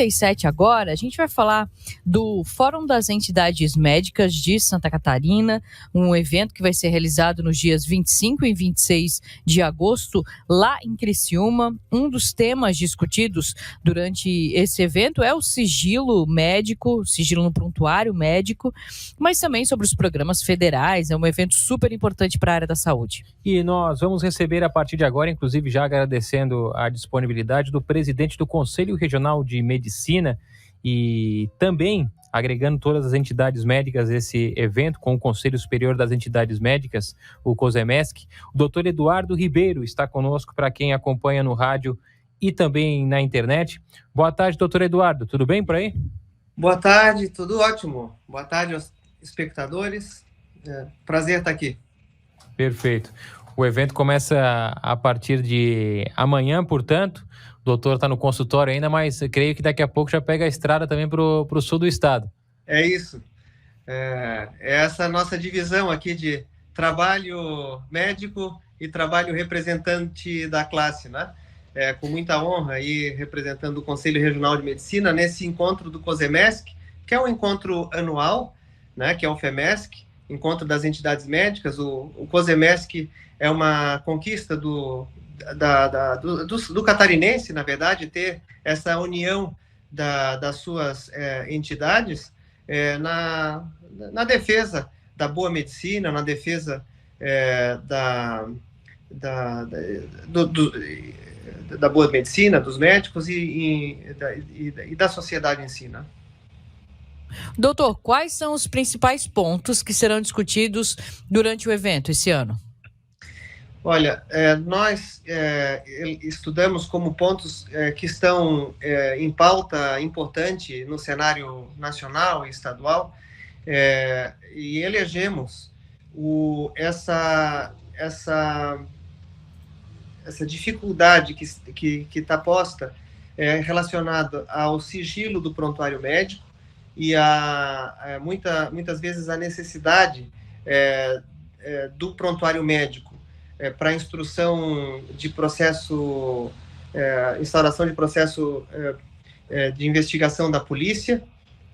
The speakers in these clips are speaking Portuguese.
8h37 agora, a gente vai falar do Fórum das Entidades Médicas de Santa Catarina, um evento que vai ser realizado nos dias 25 e 26 de agosto, lá em Criciúma. Um dos temas discutidos durante esse evento é o sigilo médico, sigilo no prontuário médico, mas também sobre os programas federais. É um evento super importante para a área da saúde. E nós vamos receber a partir de agora, inclusive já agradecendo a disponibilidade do presidente do Conselho Regional de Medicina e também agregando todas as entidades médicas esse evento com o Conselho Superior das Entidades Médicas, o COSEMESC. O doutor Eduardo Ribeiro está conosco, para quem acompanha no rádio e também na internet. Boa tarde, doutor Eduardo. Tudo bem por aí? Boa tarde, tudo ótimo. Boa tarde aos espectadores. Prazer estar aqui. Perfeito. O evento começa a partir de amanhã, portanto. O doutor está no consultório ainda, mas eu creio que daqui a pouco já pega a estrada também para o sul do estado. É isso. É essa nossa divisão aqui de trabalho médico e trabalho representante da classe, né? Com muita honra aí representando o Conselho Regional de Medicina nesse encontro do COSEMESC, que é um encontro anual, né? Que é o FEMESC, Encontro das Entidades Médicas. O COSEMESC é uma conquista do catarinense, na verdade, ter essa união das suas entidades na defesa da boa medicina, na defesa da boa medicina, dos médicos e da sociedade em si, né? Doutor, quais são os principais pontos que serão discutidos durante o evento esse ano? Olha, nós estudamos como pontos que estão em pauta importante no cenário nacional e estadual, e elegemos essa dificuldade que está posta relacionada ao sigilo do prontuário médico e muitas vezes a necessidade do prontuário médico para instrução de processo, instauração de processo de investigação da polícia,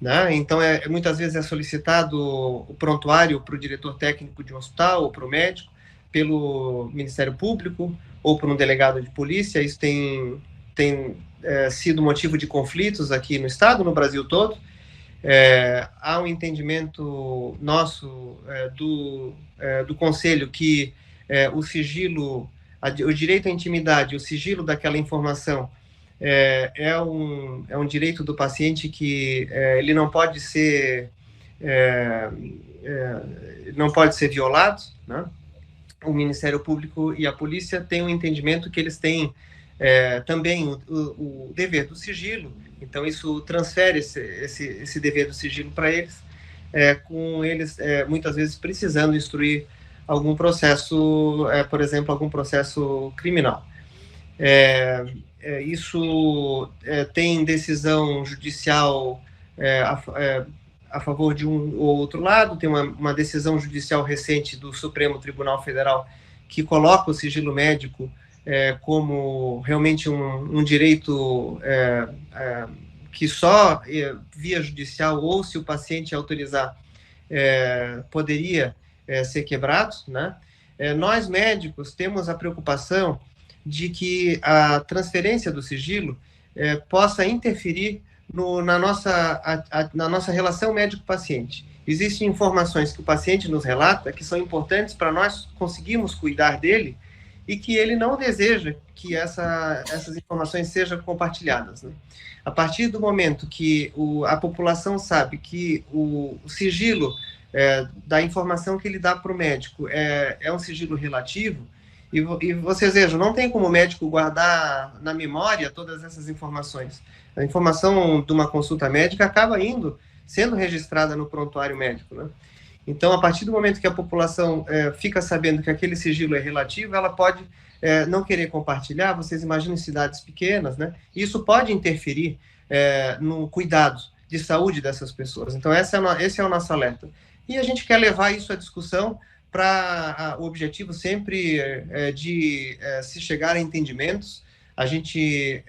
né? Então, muitas vezes é solicitado o prontuário para o diretor técnico de um hospital ou para o médico, pelo Ministério Público ou por um delegado de polícia. Isso tem sido motivo de conflitos aqui no estado, no Brasil todo. Há um entendimento nosso do Conselho que o sigilo, o direito à intimidade, o sigilo daquela informação é um direito do paciente que ele não pode ser violado, né? O Ministério Público e a polícia têm um entendimento que eles têm também o dever do sigilo. Então isso transfere esse dever do sigilo para eles, com eles muitas vezes precisando instruir algum processo, por exemplo, algum processo criminal. Isso tem decisão judicial a favor de um ou outro lado. Tem uma decisão judicial recente do Supremo Tribunal Federal que coloca o sigilo médico como realmente um direito que só via judicial ou se o paciente autorizar poderia ser quebrado, né? Nós médicos temos a preocupação de que a transferência do sigilo possa interferir na nossa relação médico-paciente. Existem informações que o paciente nos relata que são importantes para nós conseguirmos cuidar dele e que ele não deseja que essas informações sejam compartilhadas, né? A partir do momento que a população sabe que o sigilo da informação que ele dá para o médico é um sigilo relativo, e vocês vejam, não tem como o médico guardar na memória todas essas informações. A informação de uma consulta médica acaba sendo registrada no prontuário médico, né? Então, a partir do momento que a população fica sabendo que aquele sigilo é relativo, ela pode não querer compartilhar. Vocês imaginam cidades pequenas, né? Isso pode interferir no cuidado de saúde dessas pessoas. Então, esse é o nosso alerta. E a gente quer levar isso à discussão para o objetivo sempre de se chegar a entendimentos A gente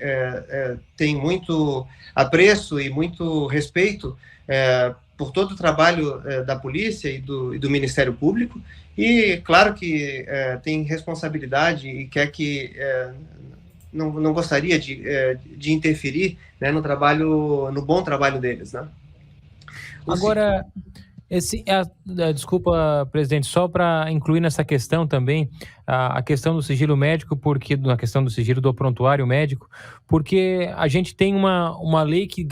tem muito apreço e muito respeito por todo o trabalho da polícia e do Ministério Público, e claro que tem responsabilidade e quer que não gostaria de interferir, né, no bom trabalho deles, né? Agora, desculpa, presidente, só para incluir nessa questão também a questão do sigilo médico, porque na questão do sigilo do prontuário médico, porque a gente tem uma lei que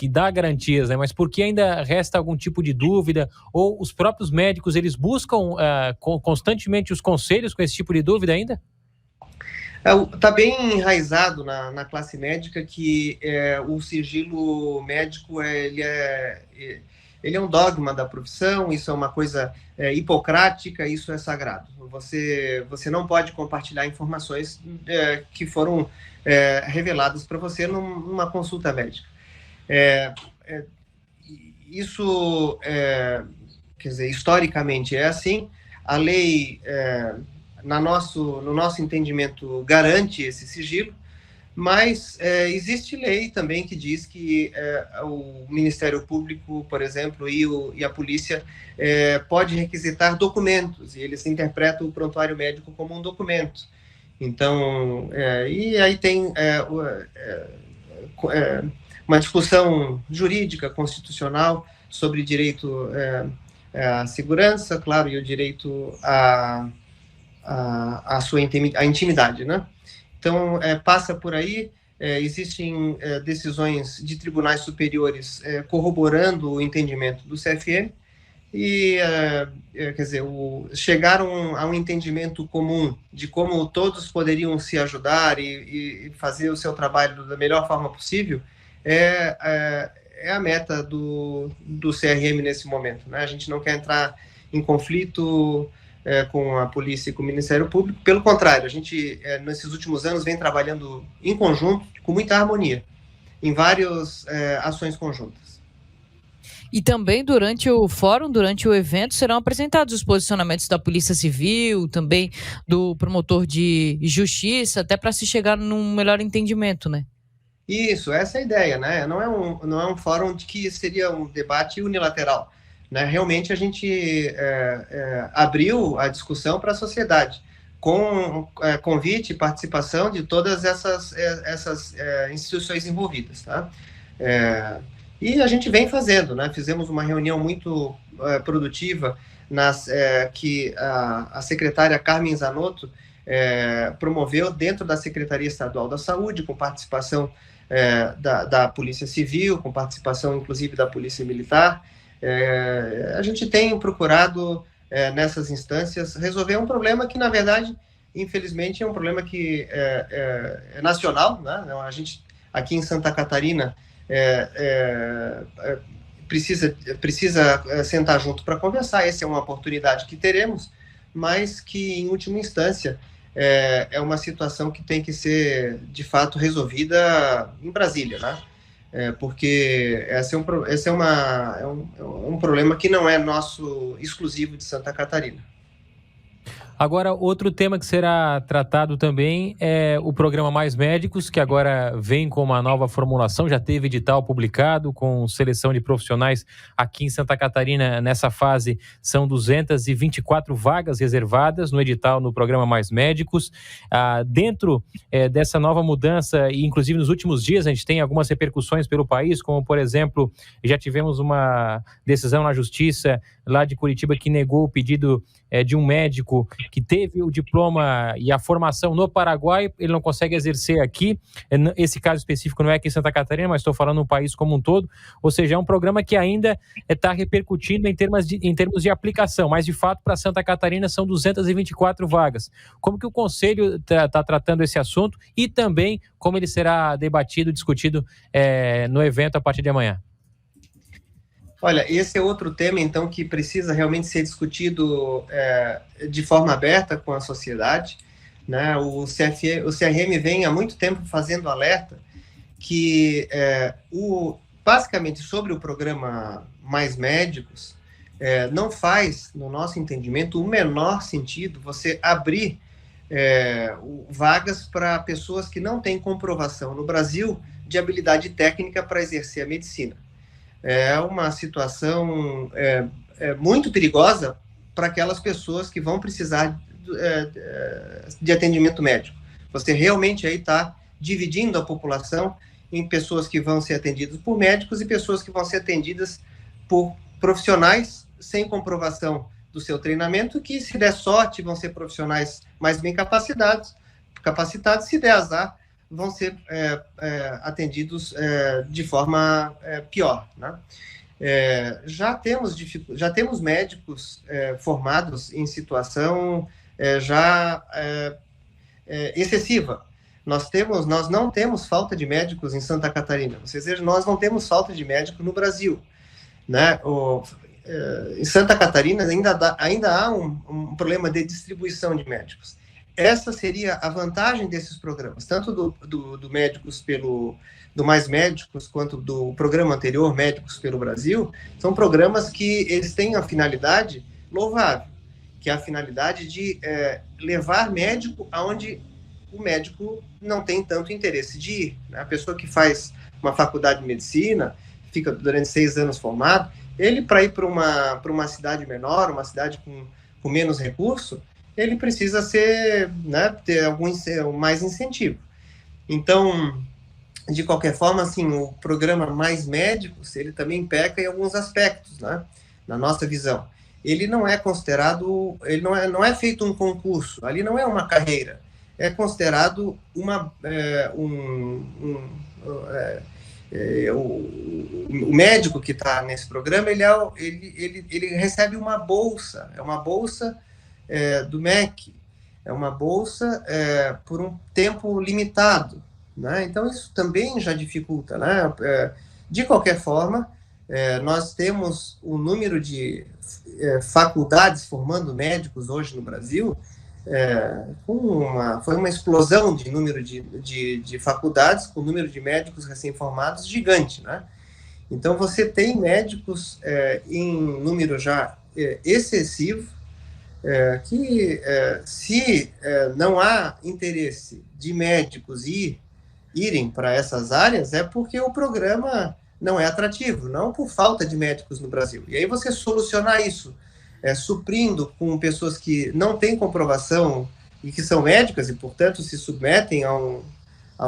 dá garantias, né? Mas por que ainda resta algum tipo de dúvida? Ou os próprios médicos, eles buscam constantemente os conselhos com esse tipo de dúvida ainda? Está bem enraizado na classe médica que o sigilo médico ele é um dogma da profissão, isso é uma coisa hipocrática, isso é sagrado. Você não pode compartilhar informações que foram reveladas para você numa consulta médica. Isso, quer dizer, historicamente é assim. A lei, no nosso entendimento, garante esse sigilo, mas existe lei também que diz que o Ministério Público, por exemplo, e a polícia pode requisitar documentos, e eles interpretam o prontuário médico como um documento. Então, e aí tem uma discussão jurídica, constitucional, sobre direito à segurança, claro, e o direito à intimidade, né? Então, passa por aí, existem decisões de tribunais superiores corroborando o entendimento do CFM e, quer dizer, chegaram a um entendimento comum de como todos poderiam se ajudar e fazer o seu trabalho da melhor forma possível, é a meta do CRM nesse momento, né? A gente não quer entrar em conflito com a polícia e com o Ministério Público. Pelo contrário, a gente, nesses últimos anos, vem trabalhando em conjunto, com muita harmonia, em várias ações conjuntas. E também durante o fórum, durante o evento, serão apresentados os posicionamentos da Polícia Civil, também do promotor de justiça, até para se chegar num melhor entendimento, né? Isso, essa é a ideia, né? Não é um fórum de que seria um debate unilateral, né? Realmente a gente abriu a discussão para a sociedade, com convite e participação de todas essas instituições envolvidas, tá? E a gente vem fazendo, né? Fizemos uma reunião muito produtiva que a secretária Carmen Zanotto promoveu dentro da Secretaria Estadual da Saúde, com participação da Polícia Civil, com participação inclusive da Polícia Militar. A gente tem procurado, nessas instâncias, resolver um problema que, na verdade, infelizmente, é um problema que é nacional, né? A gente, aqui em Santa Catarina, precisa sentar junto para conversar. Essa é uma oportunidade que teremos, mas que, em última instância, é uma situação que tem que ser, de fato, resolvida em Brasília, né? Porque esse é um problema que não é nosso, exclusivo de Santa Catarina. Agora, outro tema que será tratado também é o programa Mais Médicos, que agora vem com uma nova formulação, já teve edital publicado com seleção de profissionais aqui em Santa Catarina. Nessa fase, são 224 vagas reservadas no edital no programa Mais Médicos. Dentro dessa nova mudança, e inclusive nos últimos dias, a gente tem algumas repercussões pelo país, como, por exemplo, já tivemos uma decisão na Justiça lá de Curitiba que negou o pedido de um médico que teve o diploma e a formação no Paraguai, ele não consegue exercer aqui. Esse caso específico não é aqui em Santa Catarina, mas estou falando no país como um todo. Ou seja, é um programa que ainda está repercutindo em termos de aplicação, mas de fato para Santa Catarina são 224 vagas. Como que o Conselho está tratando esse assunto e também como ele será debatido, discutido no evento a partir de amanhã? Olha, esse é outro tema, então, que precisa realmente ser discutido de forma aberta com a sociedade, né? O CRM vem há muito tempo fazendo alerta que, basicamente, sobre o programa Mais Médicos, não faz, no nosso entendimento, o menor sentido você abrir vagas para pessoas que não têm comprovação no Brasil de habilidade técnica para exercer a medicina. É uma situação muito perigosa para aquelas pessoas que vão precisar de atendimento médico. Você realmente aí está dividindo a população em pessoas que vão ser atendidas por médicos e pessoas que vão ser atendidas por profissionais sem comprovação do seu treinamento, que, se der sorte, vão ser profissionais mais bem capacitados, se der azar, vão ser atendidos de forma pior, né? Já temos médicos formados em situação excessiva. Nós não temos falta de médicos em Santa Catarina. Vocês vejam, nós não temos falta de médico no Brasil, né? Em Santa Catarina ainda há um problema de distribuição de médicos. Essa seria a vantagem desses programas, tanto do Médicos do Mais Médicos, quanto do programa anterior, Médicos pelo Brasil. São programas que eles têm a finalidade louvável, que é a finalidade de levar médico aonde o médico não tem tanto interesse de ir, né? A pessoa que faz uma faculdade de medicina, fica durante 6 anos formado, ele, para ir para uma cidade menor, uma cidade com menos recurso, ele precisa ter mais incentivo. Então, de qualquer forma, assim, o programa Mais Médicos, ele também peca em alguns aspectos, né? Na nossa visão. Ele não é considerado, ele não é feito um concurso, ali não é uma carreira, é considerado o médico que está nesse programa, ele recebe uma bolsa, é uma bolsa do MEC, é uma bolsa por um tempo limitado, né? Então isso também já dificulta, né? De qualquer forma, nós temos o número de faculdades formando médicos hoje no Brasil, foi uma explosão de número de faculdades, com o número de médicos recém-formados gigante, né? Então, você tem médicos em número já excessivo, que se não há interesse de médicos irem para essas áreas, é porque o programa não é atrativo, não por falta de médicos no Brasil. E aí você solucionar isso suprindo com pessoas que não têm comprovação e que são médicas e, portanto, se submetem a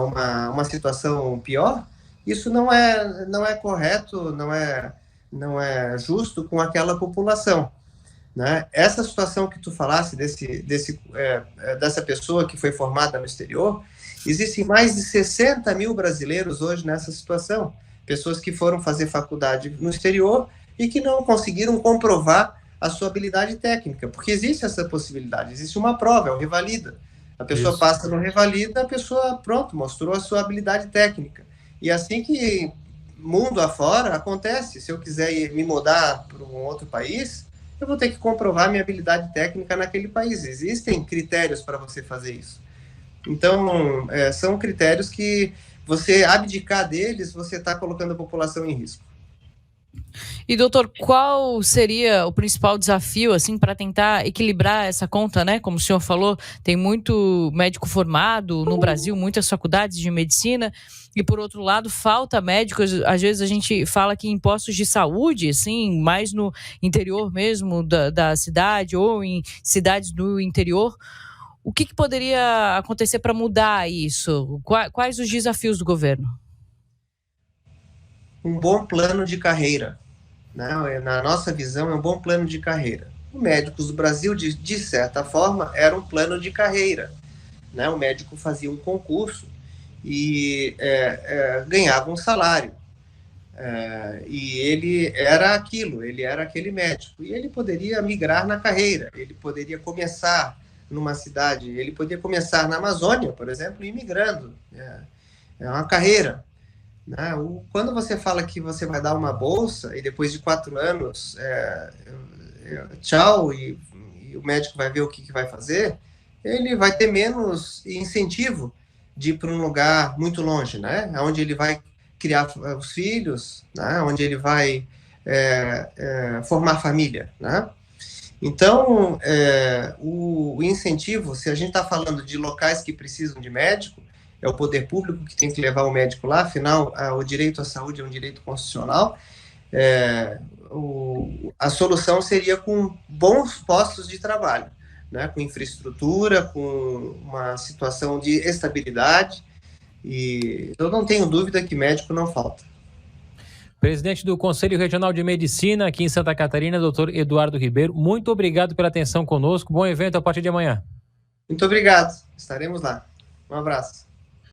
uma situação pior, isso não é correto, não é justo com aquela população, né? Essa situação que tu falasse dessa pessoa que foi formada no exterior, existem mais de 60 mil brasileiros hoje nessa situação, pessoas que foram fazer faculdade no exterior e que não conseguiram comprovar a sua habilidade técnica, porque existe essa possibilidade, existe uma prova, é o Revalida. A pessoa passa no Revalida, a pessoa, pronto, mostrou a sua habilidade técnica. E assim que mundo afora acontece, se eu quiser me mudar para um outro país, eu vou ter que comprovar minha habilidade técnica naquele país. Existem critérios para você fazer isso. Então, são critérios que você abdicar deles, você está colocando a população em risco. E, doutor, qual seria o principal desafio, assim, para tentar equilibrar essa conta, né? Como o senhor falou, tem muito médico formado no Brasil, muitas faculdades de medicina, e, por outro lado, falta médicos. Às vezes a gente fala que em postos de saúde, assim, mais no interior mesmo da cidade ou em cidades do interior. O que poderia acontecer para mudar isso? Quais os desafios do governo? Um bom plano de carreira, né? Na nossa visão, é um bom plano de carreira. O Médicos do Brasil, de certa forma, era um plano de carreira, né? O médico fazia um concurso e ganhava um salário. E ele era aquele médico. E ele poderia migrar na carreira, ele poderia começar numa cidade, ele poderia começar na Amazônia, por exemplo, e migrando. É uma carreira. Quando você fala que você vai dar uma bolsa e depois de 4 anos, tchau, e o médico vai ver o que vai fazer, ele vai ter menos incentivo de ir para um lugar muito longe, né? Onde ele vai criar os filhos, né? Onde ele vai formar família, né? Então, o incentivo, se a gente está falando de locais que precisam de médico, é o poder público que tem que levar o médico lá, afinal, o direito à saúde é um direito constitucional. A solução seria com bons postos de trabalho, né, com infraestrutura, com uma situação de estabilidade, e eu não tenho dúvida que médico não falta. Presidente do Conselho Regional de Medicina aqui em Santa Catarina, doutor Eduardo Ribeiro, muito obrigado pela atenção conosco. Bom evento a partir de amanhã. Muito obrigado, estaremos lá. Um abraço.